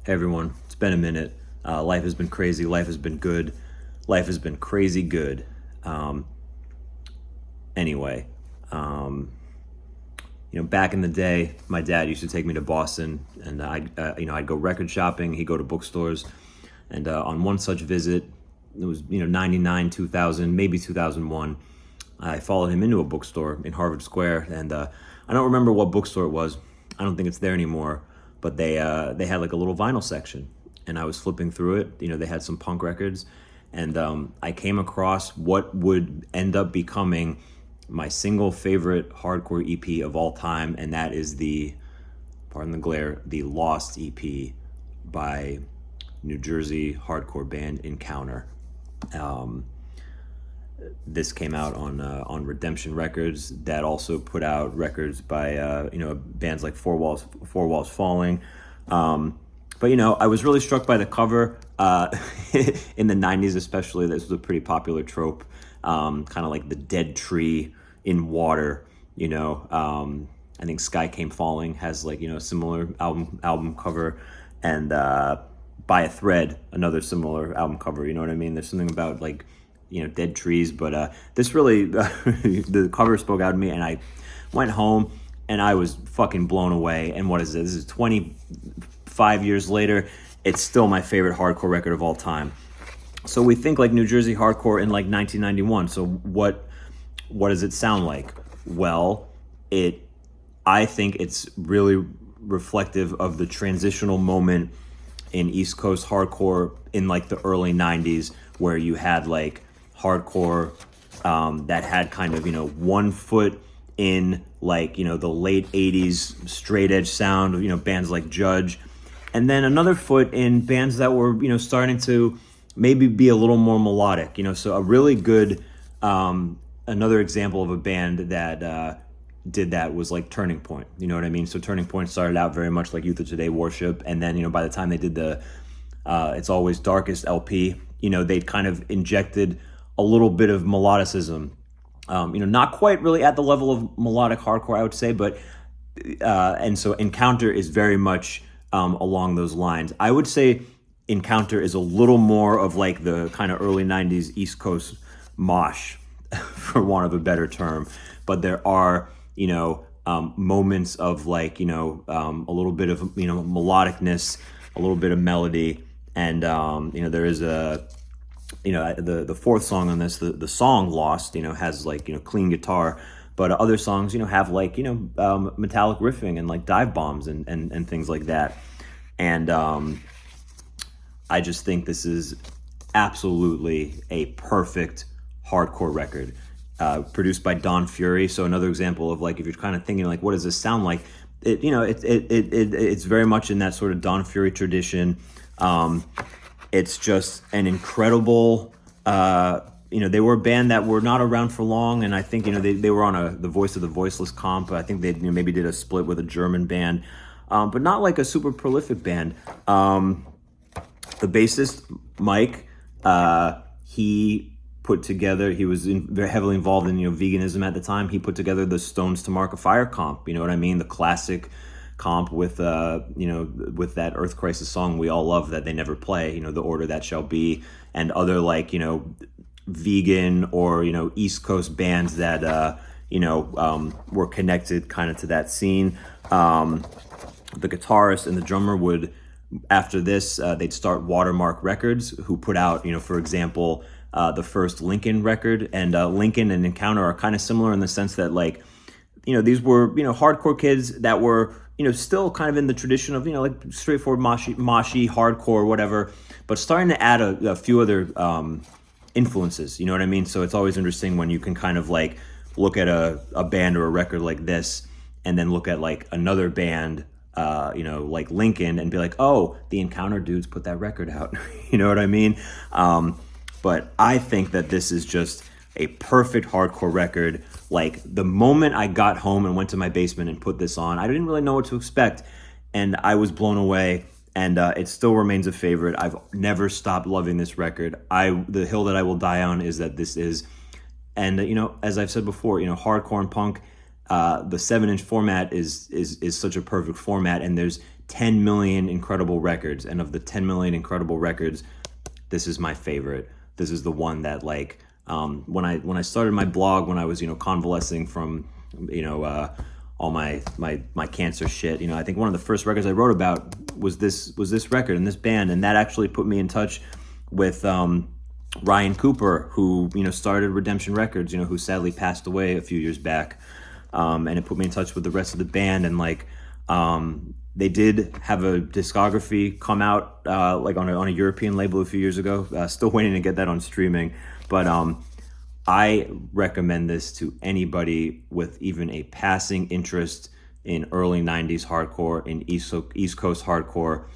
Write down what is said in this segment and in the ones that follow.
Hey everyone, it's been a minute. Life has been crazy. Life has been good. Life has been crazy good. Um, anyway, um, back in the day, my dad used to take me to Boston, and I'd go record shopping. He'd go to bookstores, and on one such visit, it was 99, 2000, maybe 2001. I followed him into a bookstore in Harvard Square, and I don't remember what bookstore it was. I don't think it's there anymore. But they had like a little vinyl section, and I was flipping through it. They had some punk records, and I came across what would end up becoming my single favorite hardcore EP of all time, and that is pardon the glare, the Lost EP by New Jersey hardcore band Encounter. Um, this came out on Redemption Records. That also put out records by bands like Four Walls Falling. But I was really struck by the cover in the '90s, especially. This was a pretty popular trope, kind of like the dead tree in water. I think Sky Came Falling has a similar album cover, and By a Thread, another similar album cover. You know what I mean? There's something about dead trees, but this really the cover spoke out to me, and I went home and I was fucking blown away. And what is it? This is 25 years later. It's still my favorite hardcore record of all time. So we think like New Jersey hardcore in like 1991. So what does it sound like? Well, I think it's really reflective of the transitional moment in East Coast hardcore in like the early 90s, where you had like hardcore that had kind of one foot in like the late 80s straight edge sound, bands like Judge, and then another foot in bands that were starting to maybe be a little more melodic. So a really good another example of a band that did that was like Turning Point. You know what I mean? So Turning Point started out very much like Youth of Today Worship, and then by the time they did the It's Always Darkest LP, they'd kind of injected a little bit of melodicism. Not quite really at the level of melodic hardcore, I would say, but and so Encounter is very much along those lines. I would say Encounter is a little more of like the kind of early 90s East Coast mosh, for want of a better term. But there are, moments of like, a little bit of, melodicness, a little bit of melody. And, there is the fourth song on this, the song Lost, has like, clean guitar. But other songs, have like, metallic riffing and like dive bombs and things like that. And I just think this is absolutely a perfect hardcore record. Produced by Don Fury. So another example of like, if you're kind of thinking like, what does this sound like? It's very much in that sort of Don Fury tradition. It's just an incredible, they were a band that were not around for long. And I think, they were on the Voice of the Voiceless comp. I think they maybe did a split with a German band, but not like a super prolific band. The bassist, Mike, he was very heavily involved in veganism at the time. He put together the Stones to Mark a Fire comp. You know what I mean? The classic comp with with that Earth Crisis song we all love that they never play. The Order That Shall Be, and other like vegan or East Coast bands that were connected kind of to that scene. The guitarist and the drummer would, after this, they'd start Watermark Records, who put out for example, the first Lincoln record. And Lincoln and Encounter are kind of similar in the sense that like, these were, hardcore kids that were, still kind of in the tradition of, like straightforward moshy hardcore, whatever, but starting to add a few other influences, you know what I mean? So it's always interesting when you can kind of like look at a band or a record like this, and then look at like another band, like Lincoln, and be like, oh, the Encounter dudes put that record out. You know what I mean? But I think that this is just a perfect hardcore record. Like the moment I got home and went to my basement and put this on, I didn't really know what to expect, and I was blown away. And it still remains a favorite. I've never stopped loving this record. The hill that I will die on is that this is, and as I've said before, hardcore and punk, the 7-inch format is such a perfect format, and there's 10 million incredible records, and of the 10 million incredible records, this is my favorite. This is the one that, like, when I started my blog, when I was, convalescing from, all my cancer shit, I think one of the first records I wrote about was this record and this band, and that actually put me in touch with Ryan Cooper, who started Redemption Records, who sadly passed away a few years back, and it put me in touch with the rest of the band, and like they did have a discography come out like on a European label a few years ago. Still waiting to get that on streaming, but I recommend this to anybody with even a passing interest in early 90s hardcore, in East Coast hardcore.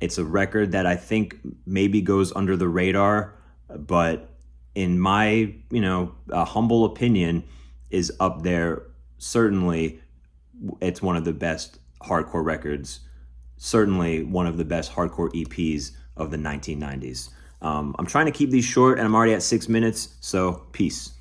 It's a record that I think maybe goes under the radar, but in my, humble opinion, is up there. Certainly, it's one of the best hardcore records. Certainly one of the best hardcore EPs of the 1990s. I'm trying to keep these short, and I'm already at 6 minutes, so peace.